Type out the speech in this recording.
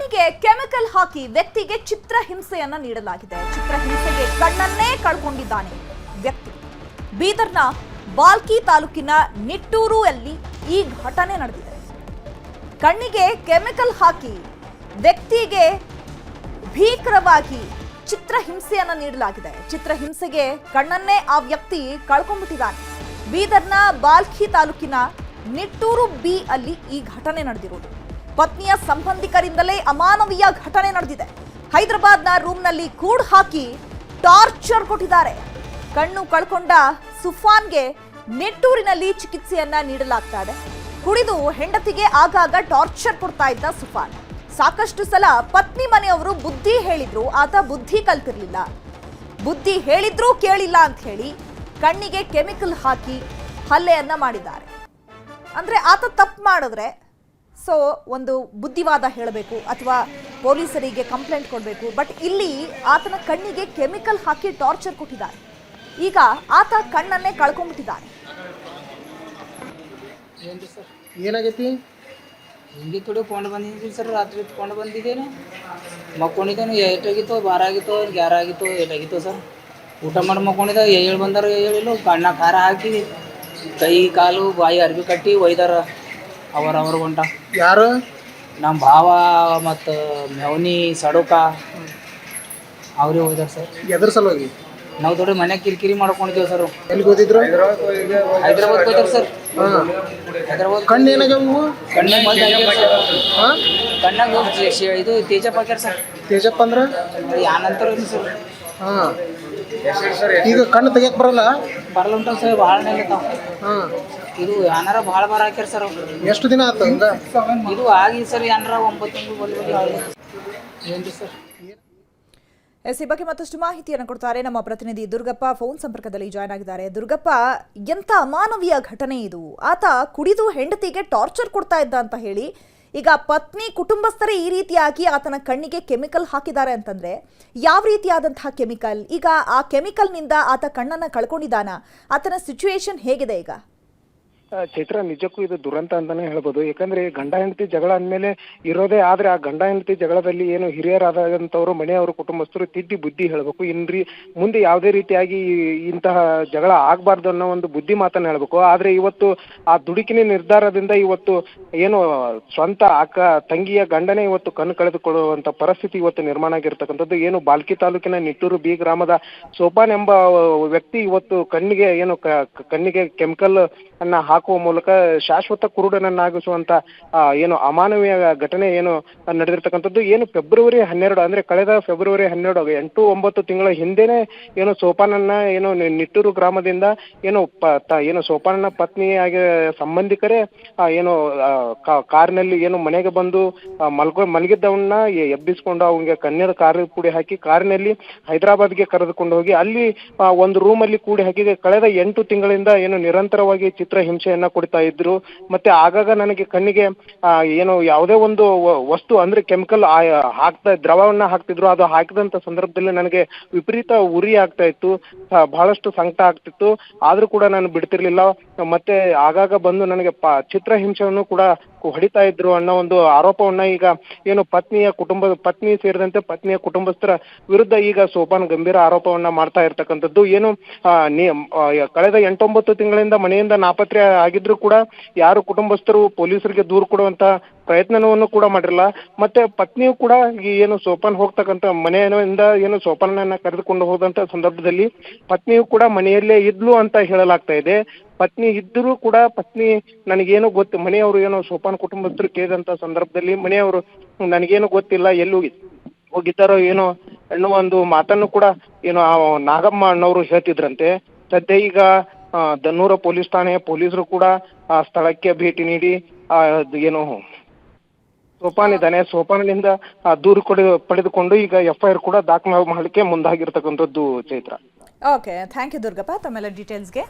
ಕಣ್ಣಿಗೆ ಕೆಮಿಕಲ್ ಹಾಕಿ ವ್ಯಕ್ತಿಗೆ ಚಿತ್ರಹಿಂಸೆಯನ್ನ ನೀಡಲಾಗಿದೆ. ಚಿತ್ರಹಿಂಸೆಗೆ ಕಣ್ಣನ್ನೇ ಕಳ್ಕೊಂಡಿದ್ದಾನೆ ವ್ಯಕ್ತಿ. ಬೀದರ್ನ ಬಾಲ್ಕಿ ತಾಲೂಕಿನ ನಿಟ್ಟೂರಲ್ಲಿ ಈ ಘಟನೆ ನಡೆದಿದೆ. ಕಣ್ಣಿಗೆ ಕೆಮಿಕಲ್ ಹಾಕಿ ವ್ಯಕ್ತಿಗೆ ಭೀಕರವಾಗಿ ಚಿತ್ರಹಿಂಸೆಯನ್ನ ನೀಡಲಾಗಿದೆ. ಚಿತ್ರಹಿಂಸೆಗೆ ಕಣ್ಣನ್ನೇ ಆ ವ್ಯಕ್ತಿ ಕಳ್ಕೊಂಡ್ಬಿಟ್ಟಿದ್ದಾನೆ. ಬೀದರ್ನ ಬಾಲ್ಕಿ ತಾಲೂಕಿನ ನಿಟ್ಟೂರು ಬಿ ಅಲ್ಲಿ ಈ ಘಟನೆ ನಡೆದಿರುವುದು. ಪತ್ನಿಯ ಸಂಬಂಧಿಕರಿಂದಲೇ ಅಮಾನವೀಯ ಘಟನೆ ನಡೆದಿದೆ. ಹೈದರಾಬಾದ್ನ ರೂಮ್ನಲ್ಲಿ ಕೂಡ್ ಹಾಕಿ ಟಾರ್ಚರ್ ಕೊಟ್ಟಿದ್ದಾರೆ. ಕಣ್ಣು ಕಳ್ಕೊಂಡ ಸುಫಾನ್ಗೆ ನಿಟ್ಟೂರಿನಲ್ಲಿ ಚಿಕಿತ್ಸೆಯನ್ನ ನೀಡಲಾಗ್ತಾ ಇದೆ. ಕುಡಿದು ಹೆಂಡತಿಗೆ ಆಗಾಗ ಟಾರ್ಚರ್ ಕೊಡ್ತಾ ಇದ್ದ ಸುಫಾನ್. ಸಾಕಷ್ಟು ಸಲ ಪತ್ನಿ ಮನೆಯವರು ಬುದ್ಧಿ ಹೇಳಿದ್ರು, ಆತ ಬುದ್ಧಿ ಕಲ್ತಿರ್ಲಿಲ್ಲ. ಬುದ್ಧಿ ಹೇಳಿದ್ರೂ ಕೇಳಿಲ್ಲ ಅಂತ ಹೇಳಿ ಕಣ್ಣಿಗೆ ಕೆಮಿಕಲ್ ಹಾಕಿ ಹಲ್ಲೆಯನ್ನ ಮಾಡಿದ್ದಾರೆ. ಅಂದ್ರೆ ಆತ ತಪ್ಪು ಮಾಡಿದ್ರೆ ಸೊ ಒಂದು ಬುದ್ಧಿವಾದ ಹೇಳಬೇಕು ಅಥವಾ ಪೊಲೀಸರಿಗೆ ಕಂಪ್ಲೇಂಟ್ ಕೊಡಬೇಕು. ಬಟ್ ಇಲ್ಲಿ ಆತನ ಕಣ್ಣಿಗೆ ಕೆಮಿಕಲ್ ಹಾಕಿ ಟಾರ್ಚರ್ ಕೊಟ್ಟಿದ್ದಾರೆ. ಈಗ ಆತ ಕಣ್ಣನ್ನೇ ಕಳ್ಕೊಂಡ್ಬಿಟ್ಟಿದ್ದಾರೆ. ಏನಾಗೈತಿ? ಹಿಂಗೆ ತೊಡೆ ಕೊಂಡು ಬಂದಿದ್ದೀನಿ ಸರ್. ರಾತ್ರಿ ಕೊಂಡು ಬಂದಿದ್ದೇನೆ, ಮಕ್ಕೊಂಡಿದ್ದೇನೆ. ಏಟಾಗಿತ್ತು, 12 ಆಗಿತ್ತು, 11 ಆಗಿತ್ತು, 8 ಆಗಿತ್ತು ಸರ್. ಊಟ ಮಾಡಿ ಮಕ್ಕೊಂಡಿದ್ದ. ಏಳು ಬಂದಾರ, ಹೇಳಿಲ್ಲ. ಕಣ್ಣ ಖಾರ ಹಾಕಿ ಕೈ ಕಾಲು ಬಾಯಿ ಅರ್ಬಿ ಕಟ್ಟಿ ಒಯ್ದಾರ. ಅವರ ಹೊಂಟ ಯಾರು? ನಮ್ಮ ಭಾವ ಮತ್ತು ಮೆವನಿ ಸಡುಕ ಅವ್ರಿಗೆ ಹೋಯ್ದಾರ ಸರ್. ಎದ್ರ ಸಲುವಾಗಿ? ನಾವು ದೊಡ್ಡ ಮನ್ಯಾಗ ಕಿರಿಕಿರಿ ಮಾಡ್ಕೊಂಡಿದ್ದೇವೆ ಸರ್. ಎಲ್ಲಿಗೆ ಹೋದಿದ್ರು? ಹೈದ್ರಾಬಾದ್ ಹೋಯ್ತಾರ ಸರ್. ಹೈದ್ರಾಬಾದ್ ಕಣ್ಣು ಏನಾಗ್ಯಾವು? ಕಣ್ಣಾಗ ಮಂದಿ ಆಗ್ಯಾರ ಸರ್. ಹಾಂ, ಕಣ್ಣಾಗ ಇದು ತೇಜಪ್ ಹಾಕ್ಯಾರ ಸರ್. ತೇಜಪ್ಪ ಅಂದ್ರೆ ಯಾನಂತರ ಸರ್. ಹಾಂ, ಈಗ ಕಣ್ಣು ತೆಗಿಯಕ್ಕೆ ಬರಲ್ಲ? ಬರಲ್ಲ ಉಂಟು ಸರ್, ಭಾಳ ನೆಲ್ಲತ್ತಾವ. ಹಾಂ, ಇದು ಯಾನಾರ ಭಾಳ ಬಾರ ಹಾಕ್ಯಾರ ಸರ್. ಎಷ್ಟು ದಿನ ಆಯ್ತು ಹಂಗ? ಇದು ಆಗಿ ಸರ್ ಯಾನಾರ 9 ತಿಂಗಳು ಬಲ್ಲಿ ಏನ್ರಿ ಸರ್. ಈ ಬಗ್ಗೆ ಮತ್ತಷ್ಟು ಮಾಹಿತಿಯನ್ನು ಕೊಡ್ತಾರೆ ನಮ್ಮ ಪ್ರತಿನಿಧಿ ದುರ್ಗಪ್ಪ. ಫೋನ್ ಸಂಪರ್ಕದಲ್ಲಿ ಜಾಯ್ನ್ ಆಗಿದ್ದಾರೆ. ದುರ್ಗಪ್ಪ, ಎಂತ ಅಮಾನವೀಯ ಘಟನೆ ಇದು. ಆತ ಕುಡಿದು ಹೆಂಡತಿಗೆ ಟಾರ್ಚರ್ ಕೊಡ್ತಾ ಇದ್ದ ಅಂತ ಹೇಳಿ ಈಗ ಪತ್ನಿ ಕುಟುಂಬಸ್ಥರೇ ಈ ರೀತಿಯಾಗಿ ಆತನ ಕಣ್ಣಿಗೆ ಕೆಮಿಕಲ್ ಹಾಕಿದ್ದಾರೆ ಅಂತಂದ್ರೆ ಯಾವ ರೀತಿಯಾದಂತಹ ಕೆಮಿಕಲ್? ಈಗ ಆ ಕೆಮಿಕಲ್ನಿಂದ ಆತ ಕಣ್ಣನ್ನ ಕಳ್ಕೊಂಡಿದ್ದಾನ? ಆತನ ಸಿಚುವೇಶನ್ ಹೇಗಿದೆ ಈಗ? ಚೈತ್ರ, ನಿಜಕ್ಕೂ ಇದು ದುರಂತ ಅಂತಾನೆ ಹೇಳ್ಬೋದು. ಯಾಕಂದ್ರೆ ಗಂಡ ಹೆಂಡತಿ ಜಗಳ ಅಂದಮೇಲೆ ಇರೋದೇ. ಆದ್ರೆ ಆ ಗಂಡ ಹೆಂಡತಿ ಜಗಳದಲ್ಲಿ ಏನು ಹಿರಿಯರಾದಂಥವ್ರು, ಮನೆಯವರು, ಕುಟುಂಬಸ್ಥರು ತಿದ್ದಿ ಬುದ್ಧಿ ಹೇಳ್ಬೇಕು. ಇನ್ರಿ ಮುಂದೆ ಯಾವುದೇ ರೀತಿಯಾಗಿ ಇಂತಹ ಜಗಳ ಆಗ್ಬಾರ್ದು ಅನ್ನೋ ಒಂದು ಬುದ್ಧಿ ಮಾತನ್ನ ಹೇಳ್ಬೇಕು. ಆದ್ರೆ ಇವತ್ತು ಆ ದುಡುಕಿನ ನಿರ್ಧಾರದಿಂದ ಇವತ್ತು ಏನು ಸ್ವಂತ ಅಕ್ಕ ತಂಗಿಯ ಗಂಡನೇ ಇವತ್ತು ಕಣ್ಣು ಕಳೆದುಕೊಳ್ಳುವಂತ ಪರಿಸ್ಥಿತಿ ಇವತ್ತು ನಿರ್ಮಾಣ ಆಗಿರ್ತಕ್ಕಂಥದ್ದು. ಏನು ಬಾಲ್ಕಿ ತಾಲೂಕಿನ ನಿಟ್ಟೂರು ಬಿ ಗ್ರಾಮದ ಸೋಪಾನ್ ಎಂಬ ವ್ಯಕ್ತಿ ಇವತ್ತು ಕಣ್ಣಿಗೆ ಏನು ಕಣ್ಣಿಗೆ ಕೆಮಿಕಲ್ ಅನ್ನ ಹಾಕುವ ಮೂಲಕ ಶಾಶ್ವತ ಕುರುಡನನ್ನಾಗಿಸುವಂತ ಏನು ಅಮಾನವೀಯ ಘಟನೆ ಏನು ನಡೆದಿರ್ತಕ್ಕಂಥದ್ದು. ಏನು ಫೆಬ್ರವರಿ 12 ಅಂದ್ರೆ ಕಳೆದ ಫೆಬ್ರವರಿ 12 8-9 ತಿಂಗಳ ಹಿಂದೆನೆ ಏನು ಸೋಪಾನನ್ನ ಏನು ನಿಟ್ಟೂರು ಗ್ರಾಮದಿಂದ ಏನು ಸೋಪಾನನ ಪತ್ನಿಯಾಗಿ ಸಂಬಂಧಿಕರೇ ಏನು ಕಾರಿನಲ್ಲಿ ಏನು ಮನೆಗೆ ಬಂದು ಮಲಗಿದ್ದವನ್ನ ಎಬ್ಬಿಸ್ಕೊಂಡು ಅವನಿಗೆ ಕಣ್ಣೀರ ಕಾರು ಕೂಡಿ ಹಾಕಿ ಕಾರಿನಲ್ಲಿ ಹೈದರಾಬಾದ್ಗೆ ಕರೆದುಕೊಂಡು ಹೋಗಿ ಅಲ್ಲಿ ಒಂದು ರೂಮಲ್ಲಿ ಕೂಡಿ ಹಾಕಿ ಕಳೆದ 8 ತಿಂಗಳಿಂದ ಏನು ನಿರಂತರವಾಗಿ ಚಿತ್ರಹಿಂಸೆಯನ್ನ ಕೊಡ್ತಾ ಇದ್ರು. ಮತ್ತೆ ಆಗಾಗ ನನಗೆ ಕಣ್ಣಿಗೆ ಏನು ಯಾವುದೇ ಒಂದು ವಸ್ತು ಅಂದ್ರೆ ಕೆಮಿಕಲ್ ದ್ರವವನ್ನ ಹಾಕ್ತಿದ್ರು. ಅದು ಹಾಕಿದಂತ ಸಂದರ್ಭದಲ್ಲಿ ನನಗೆ ವಿಪರೀತ ಉರಿ ಆಗ್ತಾ ಇತ್ತು, ಬಹಳಷ್ಟು ಸಂಕಟ ಆಗ್ತಿತ್ತು. ಆದ್ರೂ ಕೂಡ ನಾನು ಬಿಡ್ತಿರ್ಲಿಲ್ಲ. ಮತ್ತೆ ಆಗಾಗ ಬಂದು ನನಗೆ ಚಿತ್ರಹಿಂಸೆಯನ್ನು ಕೂಡ ಹೊಡಿತಾ ಇದ್ರು ಅನ್ನೋ ಒಂದು ಆರೋಪವನ್ನ ಈಗ ಏನು ಪತ್ನಿ ಸೇರಿದಂತೆ ಪತ್ನಿಯ ಕುಟುಂಬಸ್ಥರ ವಿರುದ್ಧ ಈಗ ಸೋಪಾನ್ ಗಂಭೀರ ಆರೋಪವನ್ನ ಮಾಡ್ತಾ ಇರ್ತಕ್ಕಂಥದ್ದು. ಏನು ಕಳೆದ 8-9 ತಿಂಗಳಿಂದ ಮನೆಯಿಂದ ನಾಪತ್ರೆ ಆಗಿದ್ರು ಕೂಡ ಯಾರು ಕುಟುಂಬಸ್ಥರು ಪೊಲೀಸರಿಗೆ ದೂರು ಕೊಡುವಂತ ಪ್ರಯತ್ನವನ್ನು ಕೂಡ ಮಾಡಿರಲ್ಲ. ಮತ್ತೆ ಪತ್ನಿಯು ಕೂಡ ಈ ಏನು ಸೋಪಾನ್ ಹೋಗ್ತಕ್ಕಂಥ ಮನೆಯಿಂದ ಏನು ಸೋಪಾನನ್ನ ಕರೆದುಕೊಂಡು ಹೋದಂತ ಸಂದರ್ಭದಲ್ಲಿ ಪತ್ನಿಯು ಕೂಡ ಮನೆಯಲ್ಲೇ ಇದ್ಲು ಅಂತ ಹೇಳಲಾಗ್ತಾ ಇದೆ. ಪತ್ನಿ ಇದ್ದರೂ ಕೂಡ ಪತ್ನಿ ನನಗೇನು ಗೊತ್ತು, ಮನೆಯವರು ಏನೋ ಸೋಪಾನ್ ಕುಟುಂಬಸ್ಥರು ಕೇಳಿದಂತ ಸಂದರ್ಭದಲ್ಲಿ ಮನೆಯವರು ನನಗೇನು ಗೊತ್ತಿಲ್ಲ, ಎಲ್ಲಿ ಹೋಗಿದ್ದಾರೋ ಏನೋ ಅನ್ನೋ ಒಂದು ಮಾತನ್ನು ಕೂಡ ಏನು ನಾಗಮ್ಮ ಅಣ್ಣವರು ಹೇಳ್ತಿದ್ರಂತೆ. ಸದ್ಯ ಈಗ ದನ್ನೂರ ಪೊಲೀಸ್ ಠಾಣೆ ಪೊಲೀಸರು ಕೂಡ ಸ್ಥಳಕ್ಕೆ ಭೇಟಿ ನೀಡಿ ಏನು ಸೋಪಾನ್ ಇದ್ದಾನೆ, ಸೋಪಾನಿಂದ ದೂರು ಪಡೆದುಕೊಂಡು ಈಗ FIR ಕೂಡ ದಾಖಲು ಮಾಡಲಿಕ್ಕೆ ಮುಂದಾಗಿರ್ತಕ್ಕಂಥದ್ದು. Chaitra, okay, thank you Durgappa ತಮ್ಮೆಲ್ಲ ಡೀಟೇಲ್ಸ್ಗೆ.